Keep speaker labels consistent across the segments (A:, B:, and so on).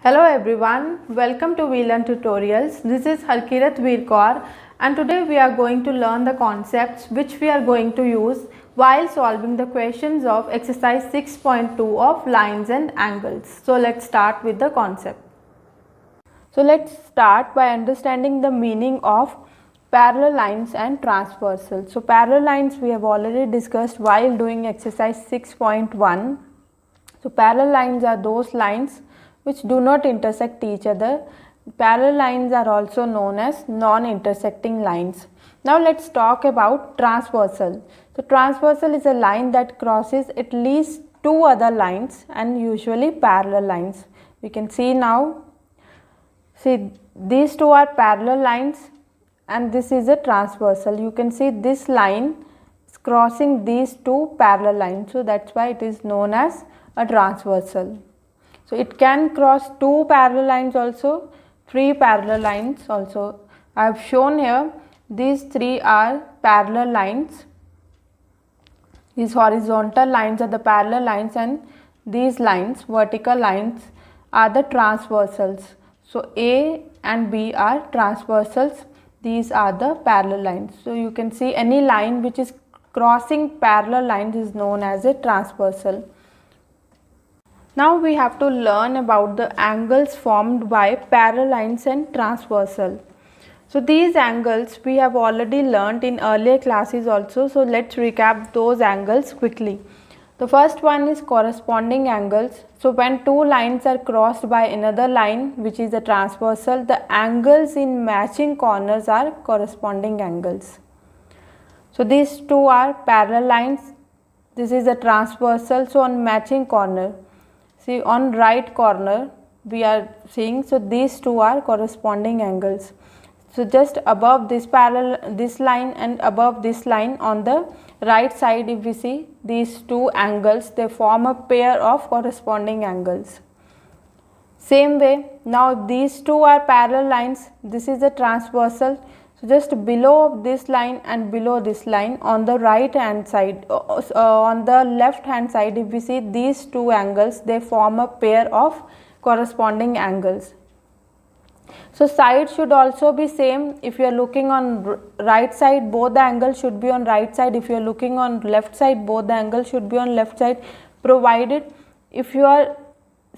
A: Hello everyone, welcome to We Learn Tutorials. This is Harkirat Veerkaur and today we are going to learn the concepts which we are going to use while solving the questions of exercise 6.2 of lines and angles. So let's start with the concept. So let's start by understanding the meaning of parallel lines and transversal. So parallel lines we have already discussed while doing exercise 6.1. So parallel lines are those lines which do not intersect each other. Parallel lines are also known as non-intersecting lines. Now let's talk about transversal. So transversal is a line that crosses at least two other lines and usually parallel lines. We can see now, see these two are parallel lines and this is a transversal. You can see this line is crossing these two parallel lines. So that's why it is known as a transversal. So it can cross two parallel lines also, three parallel lines also. I have shown here these three are parallel lines. These horizontal lines are the parallel lines and these lines, vertical lines, are the transversals. So A and B are transversals. These are the parallel lines. So you can see any line which is crossing parallel lines is known as a transversal. Now we have to learn about the angles formed by parallel lines and transversal. So these angles we have already learnt in earlier classes also. So let's recap those angles quickly. The first one is corresponding angles. So when two lines are crossed by another line which is a transversal, the angles in matching corners are corresponding angles. So these two are parallel lines. This is a transversal. So on matching corner, see on right corner we are seeing, so these two are corresponding angles. So just above this this line and above this line on the right side, if we see these two angles, they form a pair of corresponding angles. Same way, now these two are parallel lines, this is a transversal. So just below this line and below this line on the right hand side, on the left hand side, if we see these two angles, they form a pair of corresponding angles. So side should also be same. If you are looking on right side, both the angles should be on right side. If you are looking on left side, both the angles should be on left side, provided if you are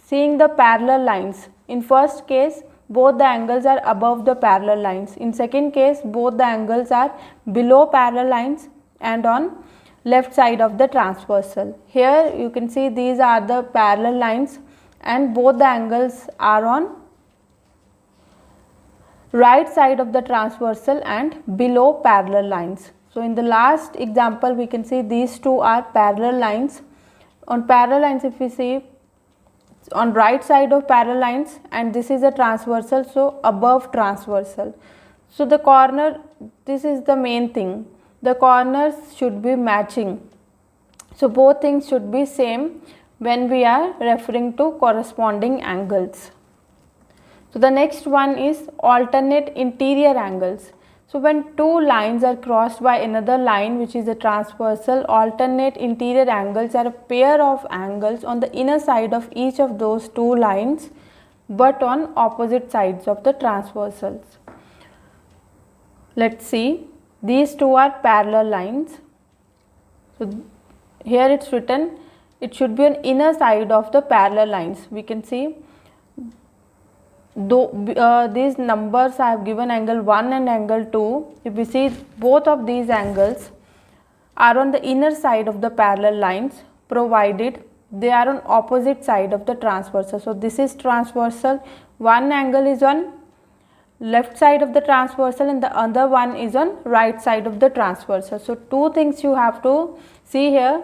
A: seeing the parallel lines. In first case, both the angles are above the parallel lines. In second case, both the angles are below parallel lines and on left side of the transversal. Here you can see these are the parallel lines and both the angles are on right side of the transversal and below parallel lines. So in the last example we can see these two are parallel lines. On parallel lines, if we see on right side of parallel lines and this is a transversal, so above transversal. So the corner, this is the main thing, the corners should be matching. So both things should be same when we are referring to corresponding angles. So the next one is alternate interior angles. So when two lines are crossed by another line which is a transversal, alternate interior angles are a pair of angles on the inner side of each of those two lines but on opposite sides of the transversals. Let's see, these two are parallel lines. So here it's written, it should be on inner side of the parallel lines. We can see these numbers I have given angle 1 and angle 2. If we see both of these angles are on the inner side of the parallel lines provided they are on opposite side of the transversal. So this is transversal, one angle is on left side of the transversal and the other one is on right side of the transversal. So two things you have to see here,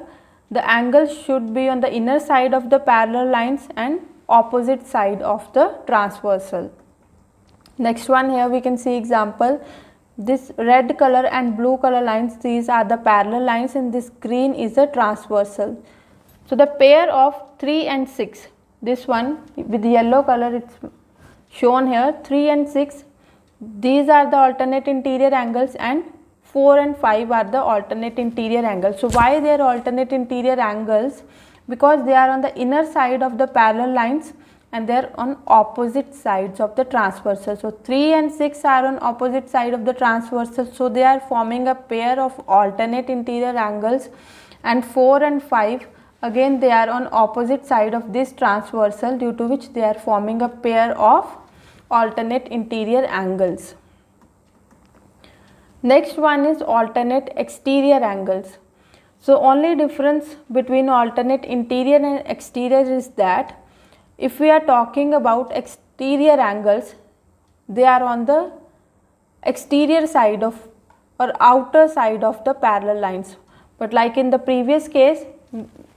A: the angle should be on the inner side of the parallel lines and opposite side of the transversal. Next one, here we can see example, this red color and blue color lines, these are the parallel lines and this green is a transversal. So the pair of 3 and 6, this one with the yellow color it's shown here, 3 and 6, these are the alternate interior angles and 4 and 5 are the alternate interior angles. So why they are alternate interior angles? Because they are on the inner side of the parallel lines and they are on opposite sides of the transversal. So 3 and 6 are on opposite side of the transversal, so they are forming a pair of alternate interior angles, and 4 and 5 again they are on opposite side of this transversal, due to which they are forming a pair of alternate interior angles. Next one is alternate exterior angles. So only difference between alternate interior and exterior is that if we are talking about exterior angles, they are on the exterior side of or outer side of the parallel lines. But like in the previous case,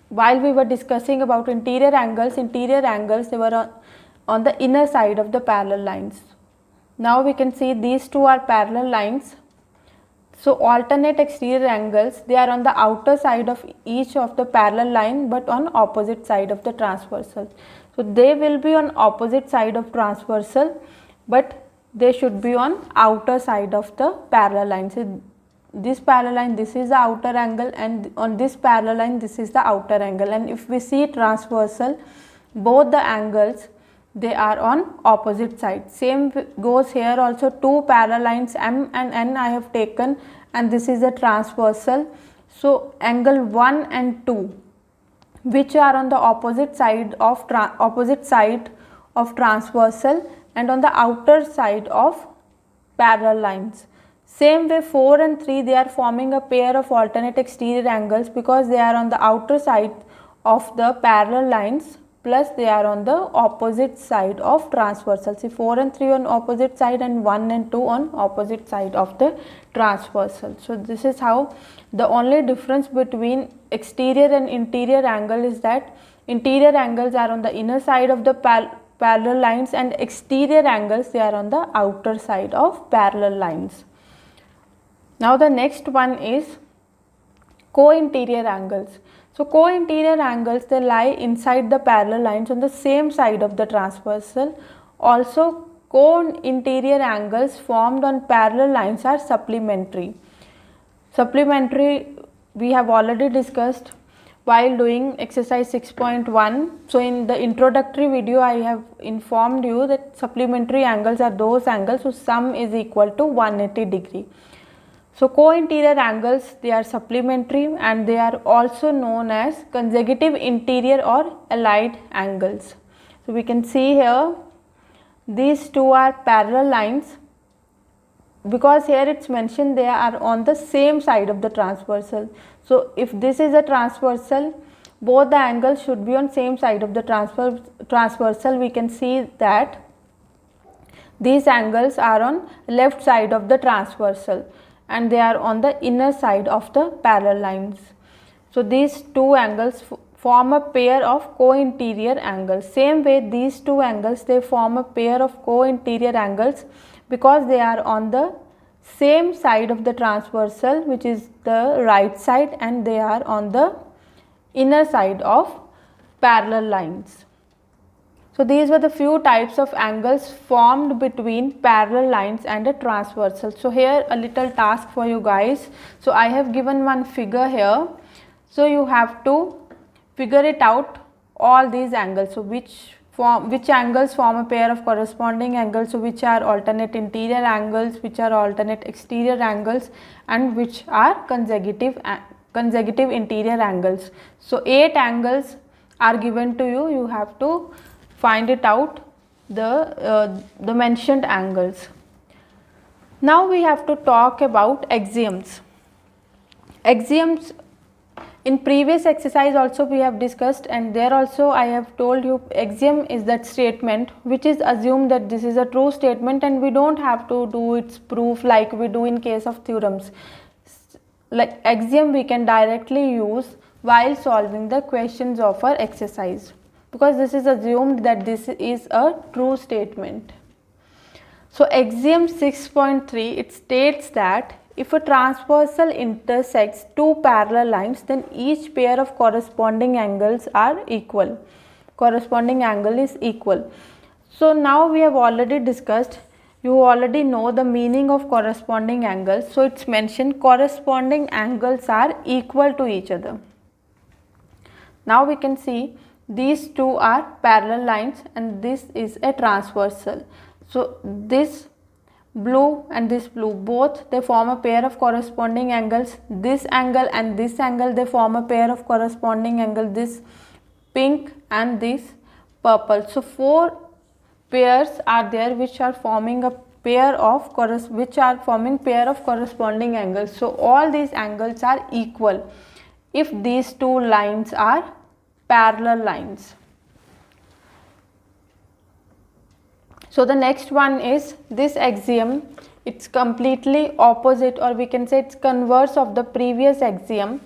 A: while we were discussing about interior angles, they were on the inner side of the parallel lines. Now we can see these two are parallel lines. So alternate exterior angles, they are on the outer side of each of the parallel line, but on opposite side of the transversal. So they will be on opposite side of transversal, but they should be on outer side of the parallel line. So this parallel line, this is the outer angle, and on this parallel line, this is the outer angle. And if we see transversal, both the angles, they are on opposite side. Same goes here also, two parallel lines M and N I have taken, and this is a transversal. So angle 1 and 2, which are on the opposite side of transversal and on the outer side of parallel lines. Same way 4 and 3, they are forming a pair of alternate exterior angles because they are on the outer side of the parallel lines, plus they are on the opposite side of transversal. See, 4 and 3 on opposite side and 1 and 2 on opposite side of the transversal. So this is how the only difference between exterior and interior angle is that interior angles are on the inner side of the parallel lines, and exterior angles, they are on the outer side of parallel lines. Now the next one is co-interior angles. So co-interior angles, they lie inside the parallel lines on the same side of the transversal. Also co-interior angles formed on parallel lines are supplementary. Supplementary we have already discussed while doing exercise 6.1. So in the introductory video I have informed you that supplementary angles are those angles whose sum is equal to 180 degree. So co-interior angles, they are supplementary, and they are also known as consecutive interior or allied angles. So we can see here these two are parallel lines, because here it's mentioned they are on the same side of the transversal. So if this is a transversal, both the angles should be on same side of the transversal. We can see that these angles are on left side of the transversal, and they are on the inner side of the parallel lines. So these two angles form a pair of co-interior angles. Same way these two angles, they form a pair of co-interior angles because they are on the same side of the transversal, which is the right side, and they are on the inner side of parallel lines. So these were the few types of angles formed between parallel lines and a transversal. So here a little task for you guys. So I have given one figure here. So you have to figure it out, all these angles. So which angles form a pair of corresponding angles, so which are alternate interior angles, which are alternate exterior angles, and which are consecutive interior angles. So 8 angles are given to you. You have to find it out, the mentioned angles. Now we have to talk about axioms. Axioms, in previous exercise also we have discussed, and there also I have told you axiom is that statement which is assumed that this is a true statement, and we don't have to do its proof like we do in case of theorems. Like axiom we can directly use while solving the questions of our exercise, because this is assumed that this is a true statement. So axiom 6.3, it states that if a transversal intersects two parallel lines, then each pair of corresponding angles are equal. Corresponding angle is equal. So now we have already discussed, you already know the meaning of corresponding angles. So it's mentioned corresponding angles are equal to each other. Now we can see these two are parallel lines and this is a transversal. So this blue and this blue, both they form a pair of corresponding angles. This angle and this angle, they form a pair of corresponding angle. This pink and this purple. So 4 pairs are there which are forming a pair of corresponding angles. So all these angles are equal if these two lines are parallel lines. So the next one is this axiom. It's completely opposite, or we can say it's converse of the previous axiom.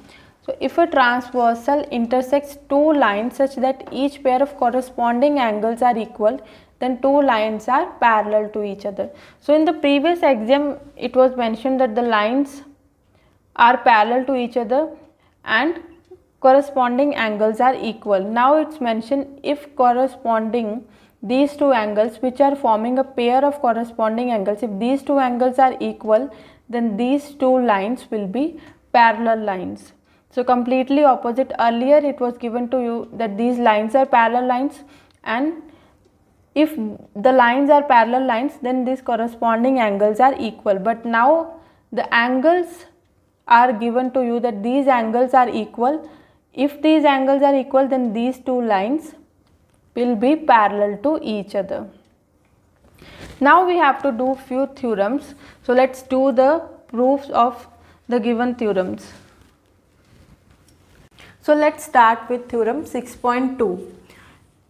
A: So if a transversal intersects two lines such that each pair of corresponding angles are equal, then two lines are parallel to each other. So in the previous axiom it was mentioned that the lines are parallel to each other and corresponding angles are equal. Now it's mentioned if corresponding these two angles which are forming a pair of corresponding angles, if these two angles are equal, then these two lines will be parallel lines. So completely opposite. Earlier it was given to you that these lines are parallel lines, and if the lines are parallel lines then these corresponding angles are equal. But now the angles are given to you that these angles are equal. If these angles are equal, then these two lines will be parallel to each other. Now we have to do few theorems. So let's do the proofs of the given theorems. So let's start with theorem 6.2.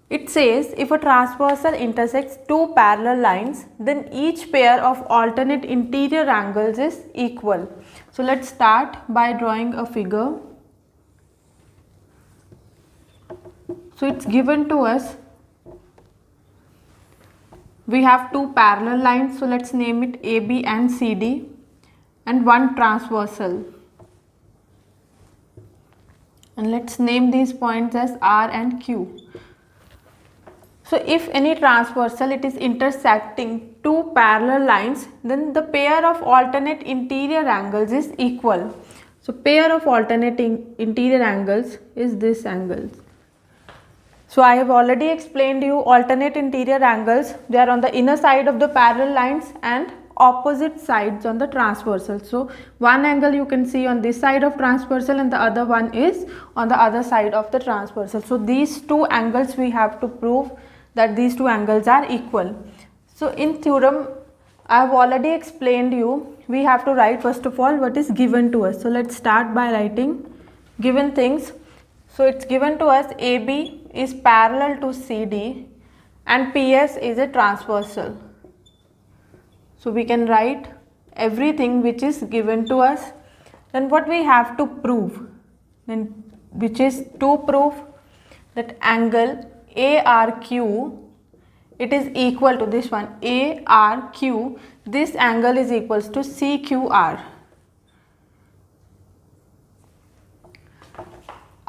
A: It says if a transversal intersects two parallel lines, then each pair of alternate interior angles is equal. So let's start by drawing a figure. So it's given to us, we have two parallel lines, so let's name it AB and CD, and one transversal, and let's name these points as R and Q. So if any transversal it is intersecting two parallel lines, then the pair of alternate interior angles is equal. So pair of alternating interior angles is this angle. So I have already explained you alternate interior angles. They are on the inner side of the parallel lines and opposite sides on the transversal. So one angle you can see on this side of transversal and the other one is on the other side of the transversal. So these two angles we have to prove that these two angles are equal. So in theorem I have already explained you, we have to write first of all what is given to us. So let's start by writing given things. So it's given to us AB is parallel to CD and PS is a transversal. So we can write everything which is given to us. Then what we have to prove, then which is to prove that angle ARQ, it is equal to this one ARQ, this angle is equals to CQR.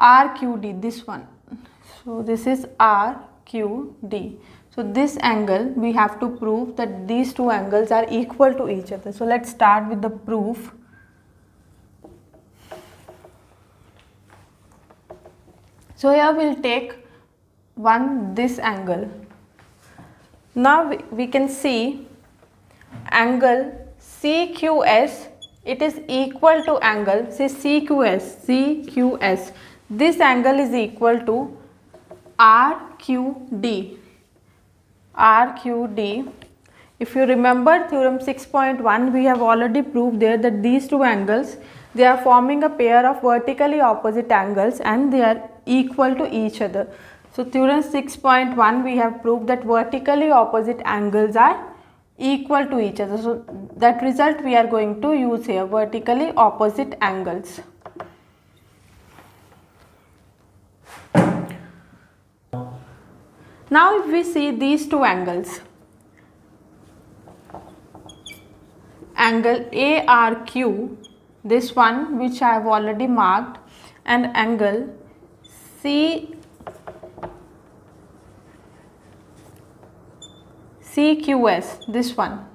A: RQD, this one. So this is RQD. So this angle we have to prove that these two angles are equal to each other. So let's start with the proof. So here we'll take this angle. Now we can see angle CQS, it is equal to angle, say CQS. This angle is equal to RQD. If you remember theorem 6.1, we have already proved there that these two angles, they are forming a pair of vertically opposite angles and they are equal to each other. So theorem 6.1 we have proved that vertically opposite angles are equal to each other. So that result we are going to use here, vertically opposite angles. Now if we see these two angles, angle ARQ, this one which I have already marked, and angle CQS, this one.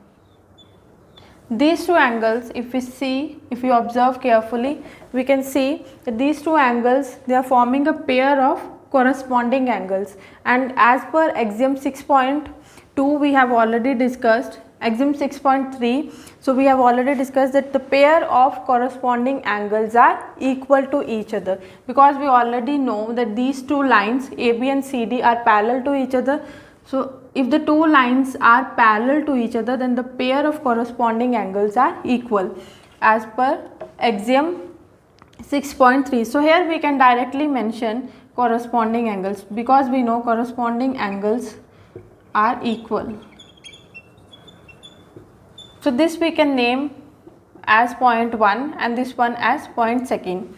A: These two angles, if we observe carefully, we can see that these two angles, they are forming a pair of corresponding angles, and as per axiom 6.2 we have already discussed, axiom 6.3, so we have already discussed that the pair of corresponding angles are equal to each other, because we already know that these two lines AB and CD are parallel to each other. So if the two lines are parallel to each other, then the pair of corresponding angles are equal as per axiom 6.3. So here we can directly mention corresponding angles, because we know corresponding angles are equal. So this we can name as point 1 and this one as point 2.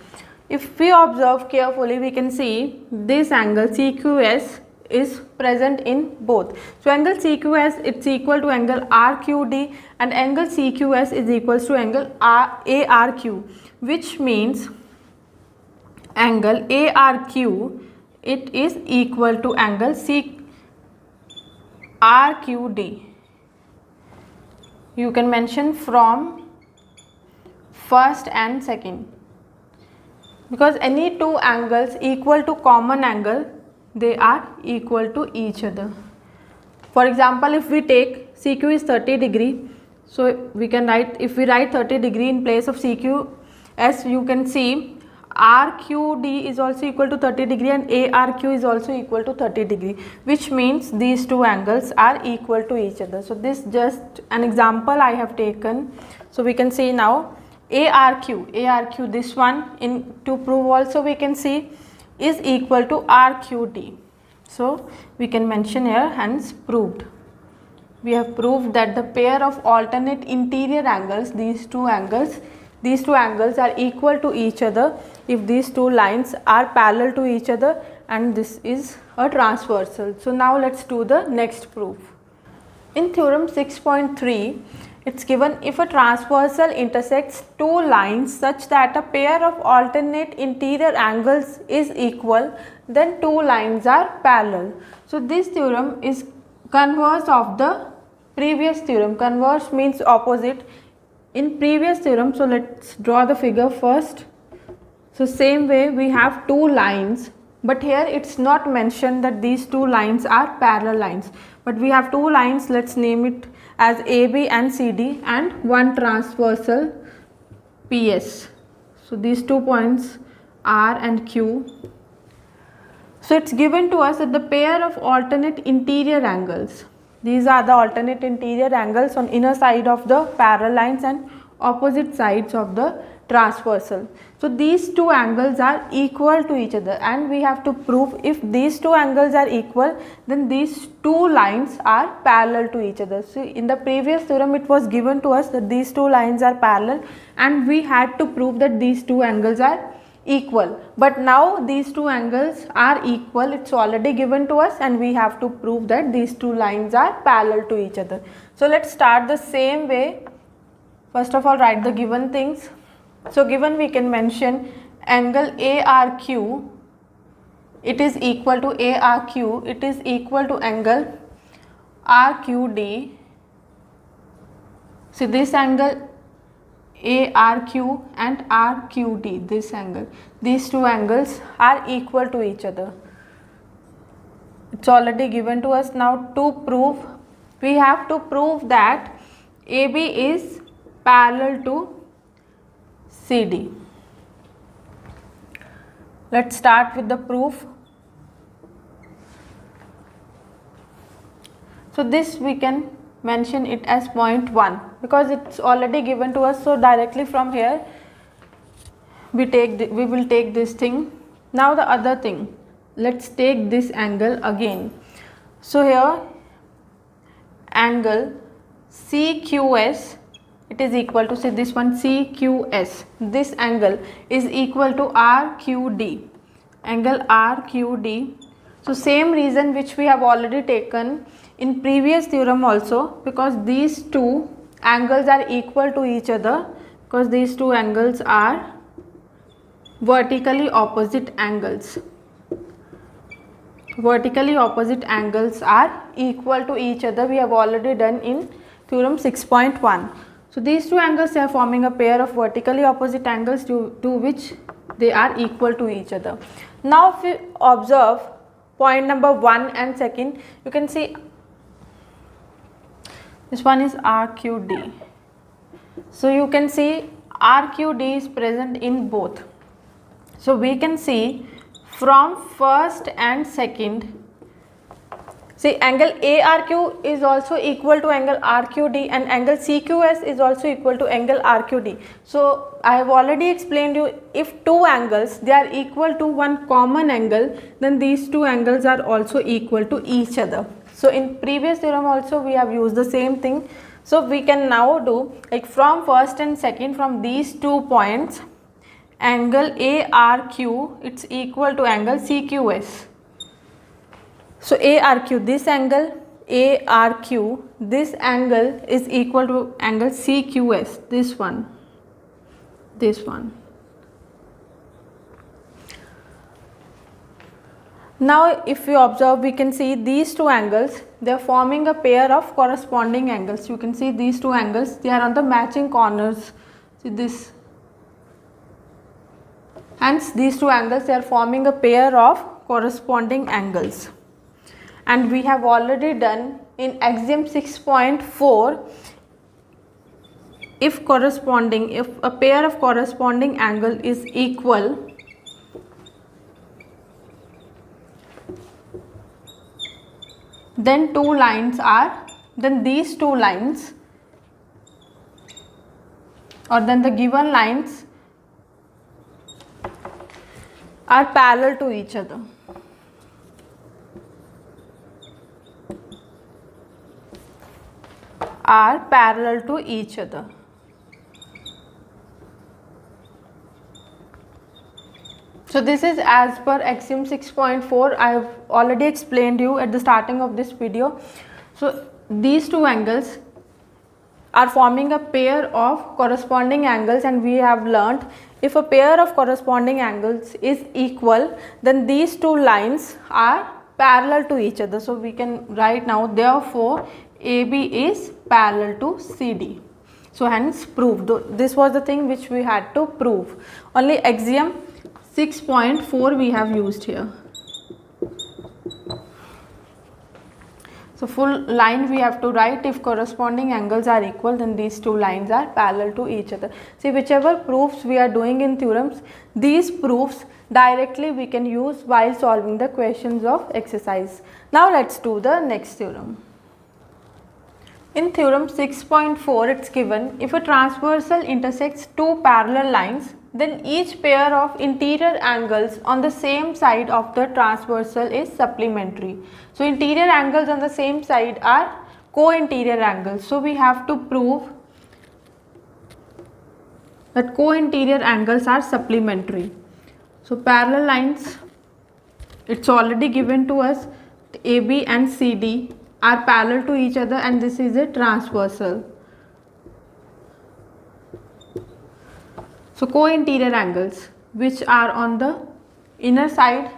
A: If we observe carefully, we can see this angle CQS is present in both. So angle CQS, it's equal to angle RQD, and angle CQS is equals to angle ARQ, which means angle ARQ, it is equal to angle RQD. You can mention from first and second, because any two angles equal to common angle, they are equal to each other. For example, if we take CQ is 30 degree, so we can write, if we write 30 degree in place of CQS, you can see RQD is also equal to 30 degree and ARQ is also equal to 30 degree, which means these two angles are equal to each other. So this just an example I have taken. So we can see now ARQ, this one, in to prove also we can see is equal to RQD. So we can mention here, hence proved. We have proved that the pair of alternate interior angles, these two angles are equal to each other if these two lines are parallel to each other, and this is a transversal. So now let's do the next proof. In theorem 6.3, it's given if a transversal intersects two lines such that a pair of alternate interior angles is equal, then two lines are parallel. So this theorem is converse of the previous theorem. Converse means opposite. In previous theorem, so let's draw the figure first. So same way we have two lines, but here it's not mentioned that these two lines are parallel lines, but we have two lines, let's name it as AB and CD, and one transversal PS. So these 2 points R and Q. So it's given to us that the pair of alternate interior angles, these are the alternate interior angles on inner side of the parallel lines and opposite sides of the transversal. So these two angles are equal to each other, and we have to prove if these two angles are equal, then these two lines are parallel to each other. So in the previous theorem it was given to us that these two lines are parallel, and we had to prove that these two angles are equal, but now these two angles are equal, it's already given to us, and we have to prove that these two lines are parallel to each other. So let's start the same way. First of all, write the given things. So given, we can mention angle ARQ, it is equal to ARQ, it is equal to angle RQD. So this angle ARQ and RQD, this angle, these two angles are equal to each other. It's already given to us. Now to prove, we have to prove that AB is parallel to CD. Let's start with the proof. So this we can mention it as point 1 because it's already given to us. So directly from here we will take this thing. Now the other thing, let's take this angle again. So here angle CQS, it is equal to, say this one CQS, this angle is equal to RQD, angle RQD. So same reason which we have already taken in previous theorem also, because these two angles are equal to each other, because these two angles are vertically opposite angles. Vertically opposite angles are equal to each other. We have already done in theorem 6.1. So these two angles are forming a pair of vertically opposite angles to which they are equal to each other. Now if you observe point number 1 and second, you can see this one is RQD. So you can see RQD is present in both. So we can see from first and second, see angle ARQ is also equal to angle RQD, and angle CQS is also equal to angle RQD. So I have already explained you, if two angles they are equal to one common angle, then these two angles are also equal to each other. So in previous theorem also we have used the same thing. So we can now do like from first and second, from these 2 points, angle ARQ it's equal to angle CQS. So ARQ, this angle ARQ, this angle is equal to angle CQS, this one. Now if you observe, we can see these two angles, they are forming a pair of corresponding angles. You can see these two angles, they are on the matching corners. See this. Hence these two angles, they are forming a pair of corresponding angles. And we have already done in Axiom 6.4, if a pair of corresponding angle is equal, then these two lines, or then the given lines are parallel to each other. So this is as per Axiom 6.4. I have already explained you at the starting of this video. So these two angles are forming a pair of corresponding angles, and we have learnt if a pair of corresponding angles is equal, then these two lines are parallel to each other. So we can write now, therefore AB is parallel to CD. So hence proved. This was the thing which we had to prove. Only Axiom 6.4 we have used here. So full line we have to write, if corresponding angles are equal, then these two lines are parallel to each other. See, whichever proofs we are doing in theorems, these proofs directly we can use while solving the questions of exercise. Now let's do the next theorem. In theorem 6.4, it's given, if a transversal intersects two parallel lines, then each pair of interior angles on the same side of the transversal is supplementary. So interior angles on the same side are co-interior angles. So we have to prove that co-interior angles are supplementary. So parallel lines, it's already given to us, AB and CD are parallel to each other, and this is a transversal. So co-interior angles which are on the inner side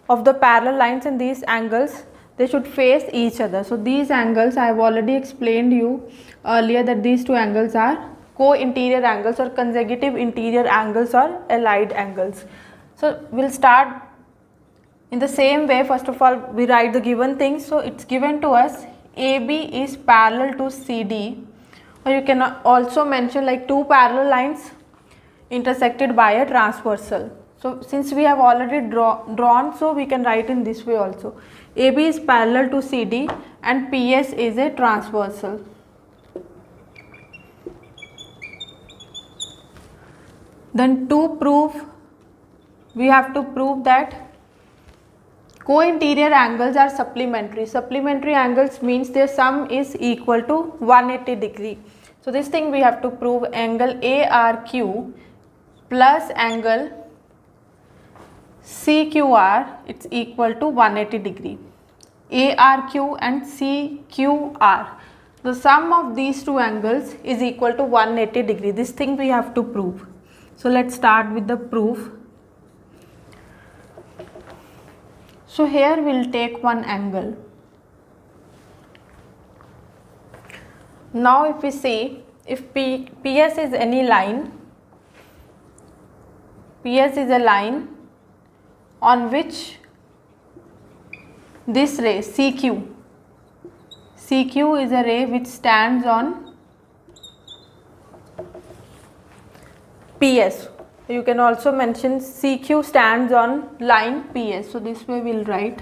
A: of the parallel lines, and these angles, they should face each other. So these angles, I have already explained you earlier that these two angles are co-interior angles or consecutive interior angles or allied angles. So we'll start in the same way. First of all, we write the given things. So it's given to us AB is parallel to CD, or you can also mention like two parallel lines intersected by a transversal. So since we have already drawn, so we can write in this way also. AB is parallel to CD and PS is a transversal. Then to prove, we have to prove that co-interior angles are supplementary. Supplementary angles means their sum is equal to 180 degree. So this thing we have to prove, angle ARQ plus angle CQR, it's equal to 180 degree. ARQ and CQR, the sum of these two angles is equal to 180 degree. This thing we have to prove. So let's start with the proof. So here we'll take one angle. Now if we see, if PS is any line, PS is a line on which this ray CQ is a ray which stands on PS. You can also mention CQ stands on line PS. So this way we will write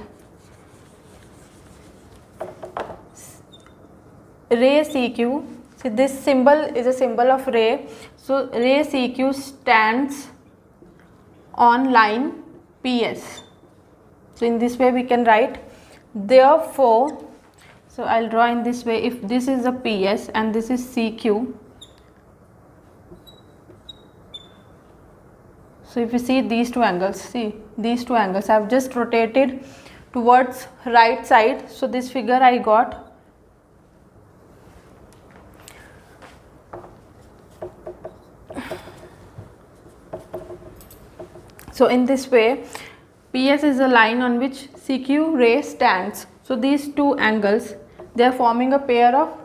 A: ray CQ. So this symbol is a symbol of ray. So ray CQ stands on line PS. So in this way we can write, therefore, so I will draw in this way, if this is a PS and this is CQ. So if you see these two angles, I have just rotated towards right side. So this figure I got. So in this way, PS is a line on which CQ ray stands. So these two angles, they are forming a pair of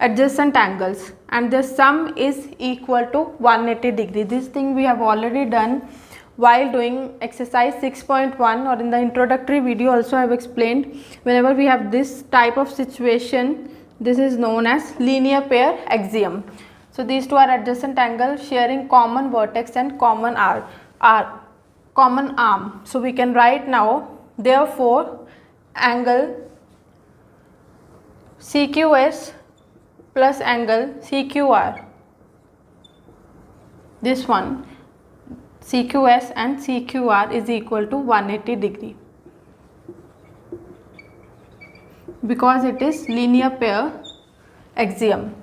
A: adjacent angles and their sum is equal to 180 degree. This thing we have already done while doing exercise 6.1, or in the introductory video also I have explained. Whenever we have this type of situation, this is known as linear pair axiom. So these two are adjacent angles sharing common vertex and common arm. So we can write now, therefore angle CQS plus angle CQR, this one CQS and CQR is equal to 180 degree because it is linear pair axiom.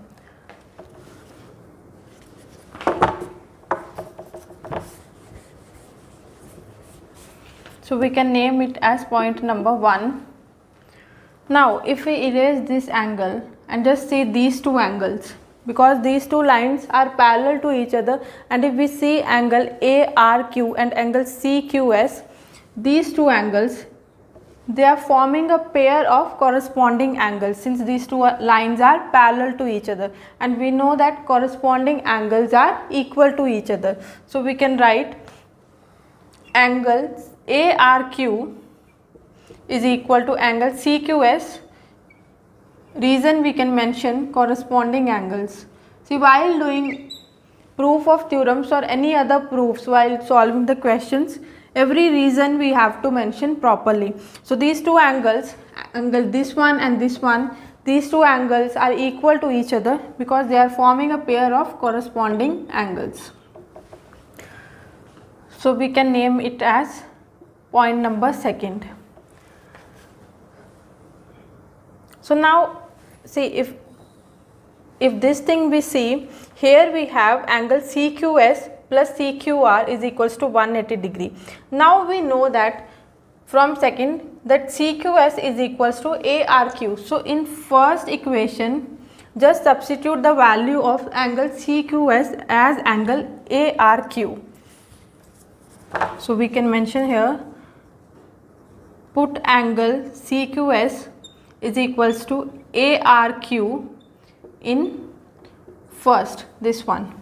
A: So we can name it as point number 1. Now if we erase this angle and just see these two angles, because these two lines are parallel to each other, and if we see angle ARQ and angle CQS, these two angles, they are forming a pair of corresponding angles since these two lines are parallel to each other, and we know that corresponding angles are equal to each other. So we can write angle ARQ is equal to angle CQS. Reason we can mention corresponding angles. See, while doing proof of theorems or any other proofs, while solving the questions, every reason we have to mention properly. So these two angles, angle this one and this one, these two angles are equal to each other because they are forming a pair of corresponding angles. So we can name it as point number 2. So now see, if this thing we see, here we have angle CQS plus CQR is equals to 180 degree. Now we know that from second that CQS is equals to ARQ. So in first equation, just substitute the value of angle CQS as angle ARQ. So we can mention here, put angle CQS is equals to ARQ in first, this one,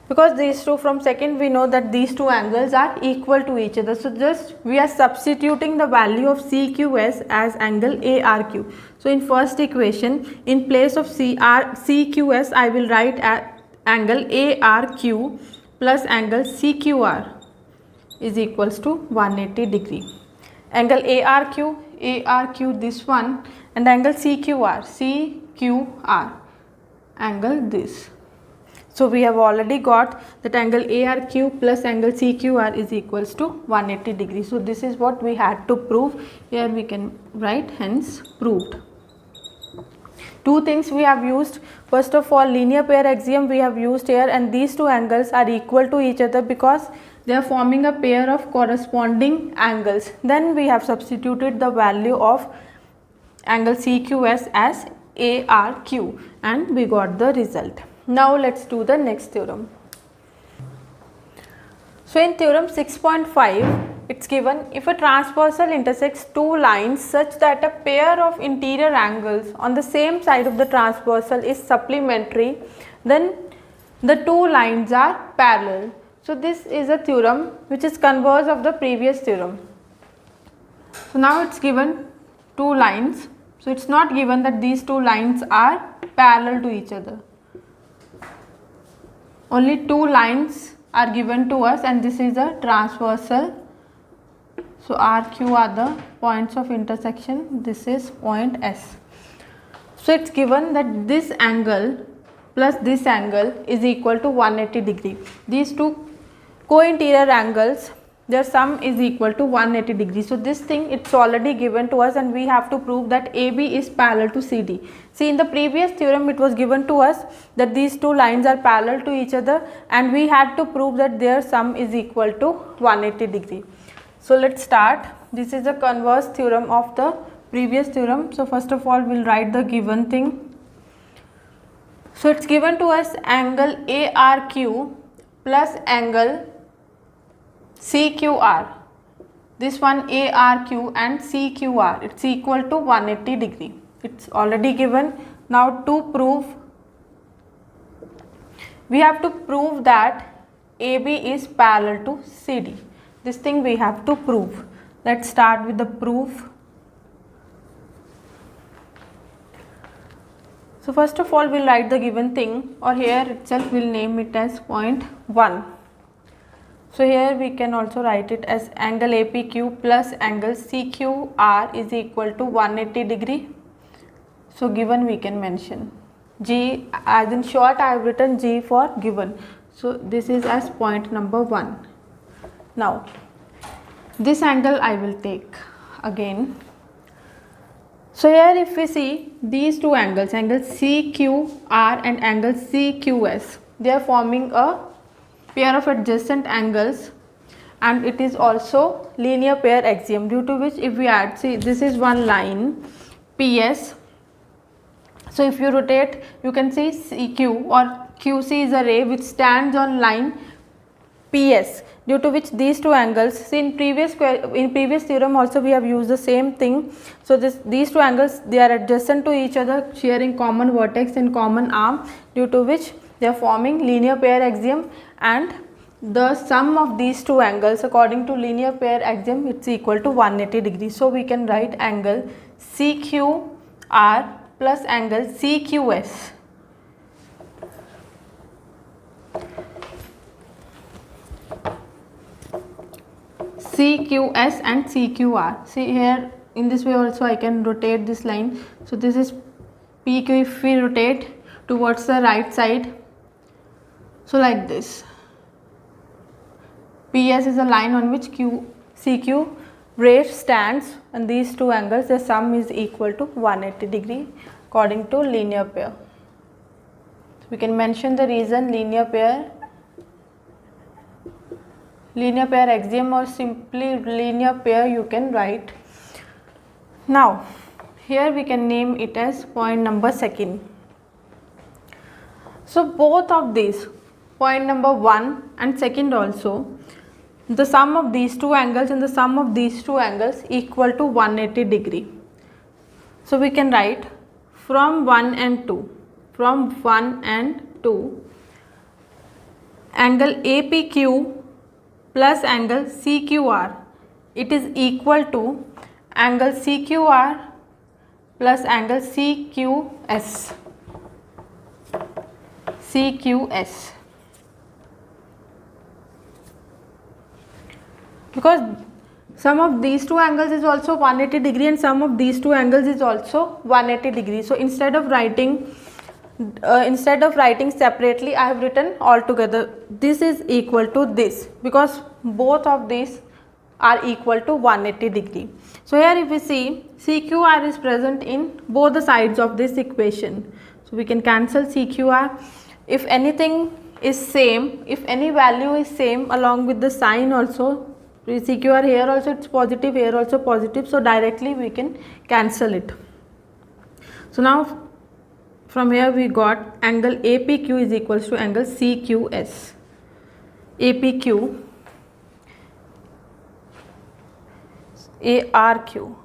A: because these two from second we know that these two angles are equal to each other. So just we are substituting the value of CQS as angle ARQ. So in first equation, in place of CQS I will write angle ARQ plus angle CQR is equals to 180 degree. Angle ARQ this one, and angle CQR angle this. So we have already got that angle ARQ plus angle CQR is equals to 180 degrees. So this is what we had to prove. Here we can write hence proved. Two things we have used. First of all, linear pair axiom we have used here, and these two angles are equal to each other because they are forming a pair of corresponding angles. Then we have substituted the value of angle CQS as ARQ and we got the result. Now let's do the next theorem. So in theorem 6.5, it's given, if a transversal intersects two lines such that a pair of interior angles on the same side of the transversal is supplementary, then the two lines are parallel. So this is a theorem which is converse of the previous theorem. So now it's given two lines. So it's not given that these two lines are parallel to each other. Only two lines are given to us, and this is a transversal. So RQ are the points of intersection. This is point S. So it's given that this angle plus this angle is equal to 180 degree. These two co-interior angles, their sum is equal to 180 degrees. So this thing, it's already given to us, and we have to prove that AB is parallel to CD. See, in the previous theorem it was given to us that these two lines are parallel to each other, and we had to prove that their sum is equal to 180 degree. So let's start. This is a converse theorem of the previous theorem. So first of all, we'll write the given thing. So it's given to us angle ARQ plus angle CQR. This one ARQ and CQR, it's equal to 180 degree. It's already given. Now to prove, we have to prove that AB is parallel to CD. This thing we have to prove. Let's start with the proof. So first of all, we'll write the given thing, or here itself we'll name it as point 1. So here we can also write it as angle APQ plus angle CQR is equal to 180 degree. So given we can mention G, as in short I have written G for given. So this is as point number 1. Now this angle I will take again. So here if we see these two angles, angle CQR and angle CQS, they are forming a pair of adjacent angles, and it is also linear pair axiom, due to which if we add, see this is one line PS. So if you rotate, you can see CQ or QC is a ray which stands on line PS, due to which these two angles, see in previous theorem also we have used the same thing. So these two angles, they are adjacent to each other, sharing common vertex and common arm, due to which they are forming linear pair axiom, and the sum of these two angles according to linear pair axiom, it's equal to 180 degrees. So we can write angle CQR plus angle CQS. CQS and CQR. See here in this way also I can rotate this line. So this is PQ if we rotate towards the right side. So like this. PS is a line on which CQ ray stands, and these two angles, the sum is equal to 180 degree according to linear pair. So we can mention the reason linear pair axiom, or simply linear pair you can write. Now here we can name it as point number 2. So both of these, point number 1 and 2 also, the sum of these two angles and the sum of these two angles equal to 180 degree. So we can write from 1 and 2, angle APQ plus angle CQR, it is equal to angle CQR plus angle CQS. Because sum of these two angles is also 180 degree and sum of these two angles is also 180 degree. So instead of writing separately, I have written all together. This is equal to this, because both of these are equal to 180 degree. So here if we see, CQR is present in both the sides of this equation. So we can cancel CQR. If anything is same, if any value is same along with the sign also, CQR here also it's positive, here also positive, so directly we can cancel it. So now from here we got angle APQ is equals to angle CQS. APQ, ARQ.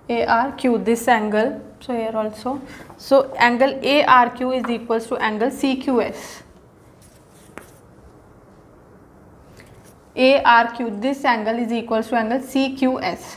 A: ARQ, this angle, so here also, so angle ARQ is equals to angle CQS. ARQ, this angle is equals to angle CQS.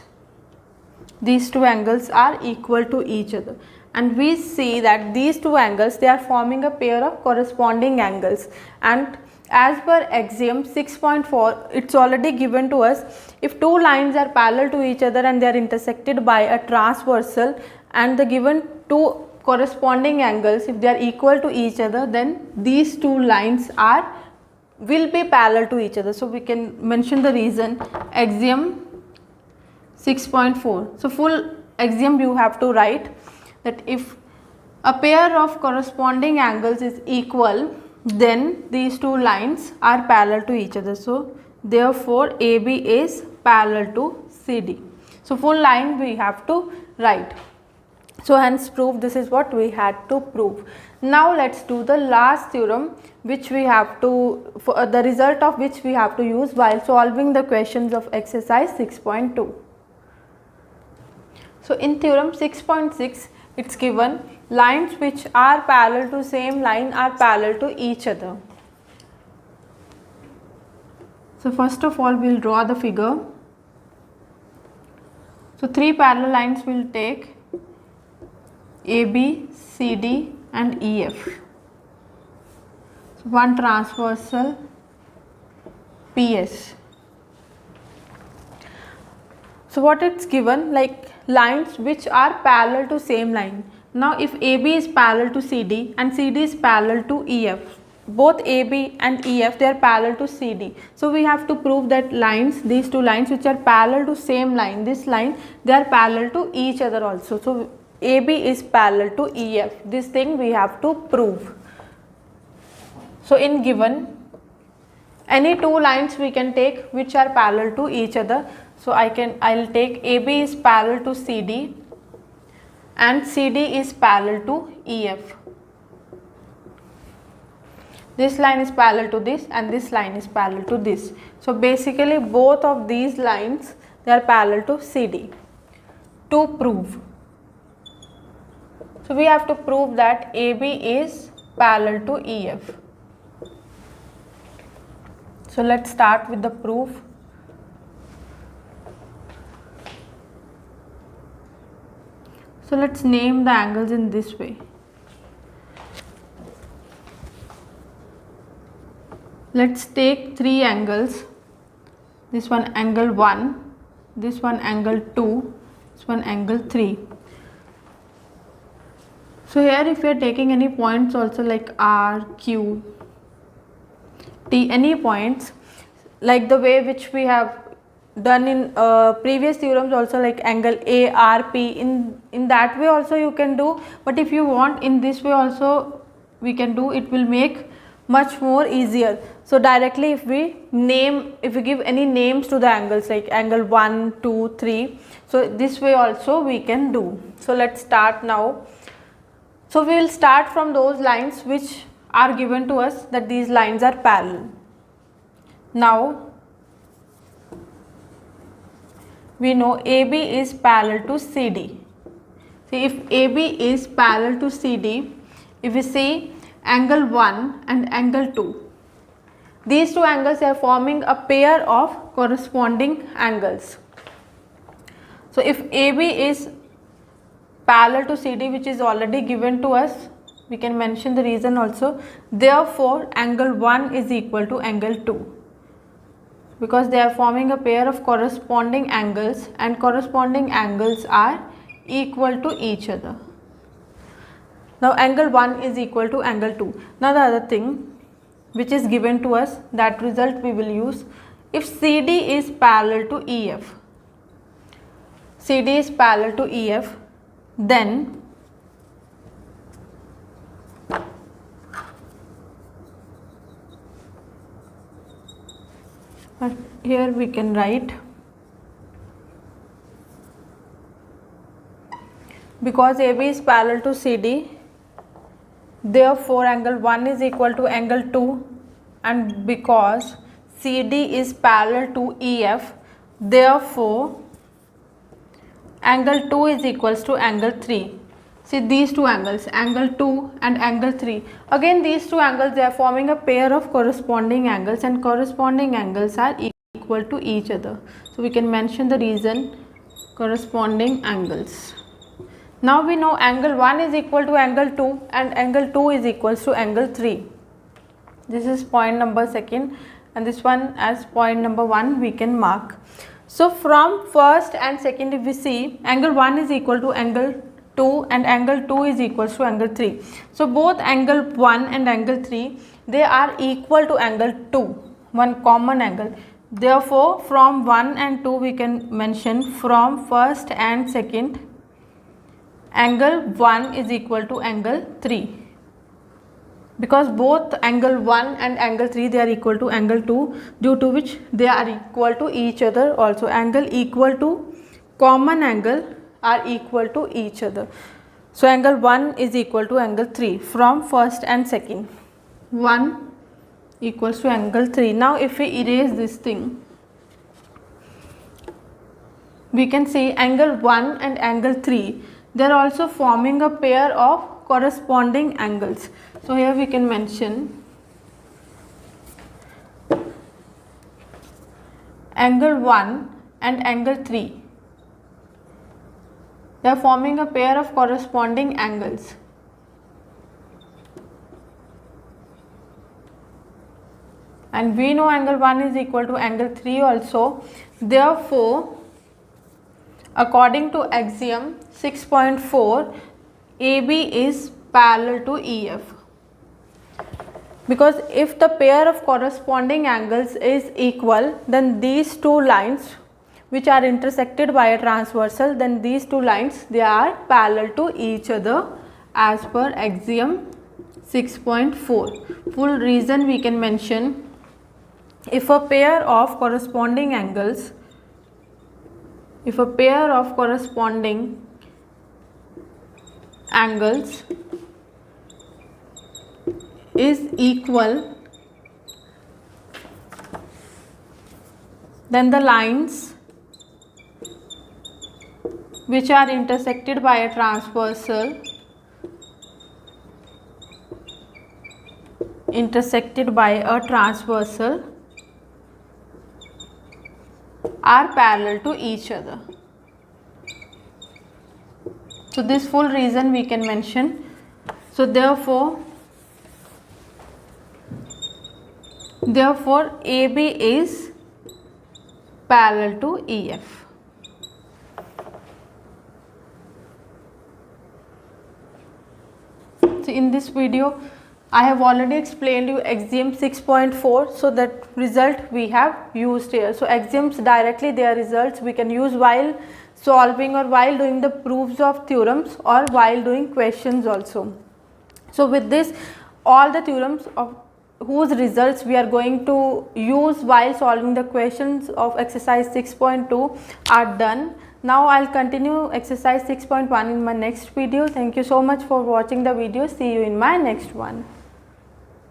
A: These two angles are equal to each other, and we see that these two angles, they are forming a pair of corresponding angles, and as per Axiom 6.4, it's already given to us, if two lines are parallel to each other and they are intersected by a transversal, and the given two corresponding angles, if they are equal to each other, then these two lines will be parallel to each other. So we can mention the reason, Axiom 6.4. So full axiom you have to write that if a pair of corresponding angles is equal, then these two lines are parallel to each other. So therefore AB is parallel to CD. So full line we have to write. So hence proof, this is what we had to prove. Now let's do the last theorem, which we have to, for the result of which we have to use while solving the questions of exercise 6.2. So in theorem 6.6, it's given lines which are parallel to same line are parallel to each other. So first of all we will draw the figure. So three parallel lines will take AB, CD and EF. So one transversal, PS. So what it's given, like lines which are parallel to same line. Now if AB is parallel to CD and CD is parallel to EF, both AB and EF, they are parallel to CD. So we have to prove that lines, these two lines which are parallel to same line, this line, they are parallel to each other also. So AB is parallel to EF. This thing we have to prove. So in given, any two lines we can take which are parallel to each other. So I'll take AB is parallel to CD and CD is parallel to EF. This line is parallel to this and this line is parallel to this. So basically both of these lines, they are parallel to CD. To prove, so we have to prove that AB is parallel to EF. So let's start with the proof. So let's name the angles in this way. Let's take three angles. This one angle 1, this one angle 2, this one angle 3. So here if we are taking any points also like R, Q, T, any points, like the way which we have done in previous theorems also, like angle A, R, P, in that way also you can do, but if you want in this way also we can do, it will make much more easier. So directly if we give any names to the angles like angle 1, 2, 3, so this way also we can do. So let's start now. So we will start from those lines which are given to us, that these lines are parallel. Now we know AB is parallel to CD. See, if AB is parallel to CD, if we see angle 1 and angle 2, these two angles are forming a pair of corresponding angles. So if AB is parallel to CD, which is already given to us, we can mention the reason also. Therefore angle 1 is equal to angle 2, because they are forming a pair of corresponding angles and corresponding angles are equal to each other. Now angle 1 is equal to angle 2. Now the other thing which is given to us, that result we will use. If CD is parallel to EF, CD is parallel to EF, then here we can write, because AB is parallel to CD, therefore angle 1 is equal to angle 2, and because CD is parallel to EF, therefore angle 2 is equals to angle 3. See these two angles, angle 2 and angle 3. Again these two angles, they are forming a pair of corresponding angles, and corresponding angles are equal to each other. So we can mention the reason, corresponding angles. Now we know angle 1 is equal to angle 2 and angle 2 is equals to angle 3. This is point number second, and this one as point number 1 we can mark. So from first and second, if we see, angle 1 is equal to angle 2 and angle 2 is equals to angle 3. So both angle 1 and angle 3, they are equal to angle 2, one common angle. Therefore from 1 and 2 we can mention, from first and second, angle 1 is equal to angle 3, because both angle 1 and angle 3, they are equal to angle 2, due to which they are equal to each other also. Angle equal to common angle are equal to each other. So angle 1 is equal to angle 3 from first and second. 1 equals to angle 3. Now if we erase this thing, we can see angle 1 and angle 3, they are also forming a pair of corresponding angles. So here we can mention angle 1 and angle 3, they are forming a pair of corresponding angles. And we know angle 1 is equal to angle 3 also. Therefore according to axiom 6.4, AB is parallel to EF, because if the pair of corresponding angles is equal, then these two lines which are intersected by a transversal, then these two lines, they are parallel to each other as per axiom 6.4. Full reason we can mention, if a pair of corresponding angles, if a pair of corresponding angles is equal, then the lines which are intersected by a transversal, are parallel to each other. So this full reason we can mention. So therefore AB is parallel to EF. So in this video I have already explained you axiom 6.4, so that result we have used here. So axioms directly, their results we can use while solving or while doing the proofs of theorems or while doing questions also. So with this, all the theorems of whose results we are going to use while solving the questions of exercise 6.2 are done. Now I'll continue exercise 6.1 in my next video. Thank you so much for watching the video. See you in my next one.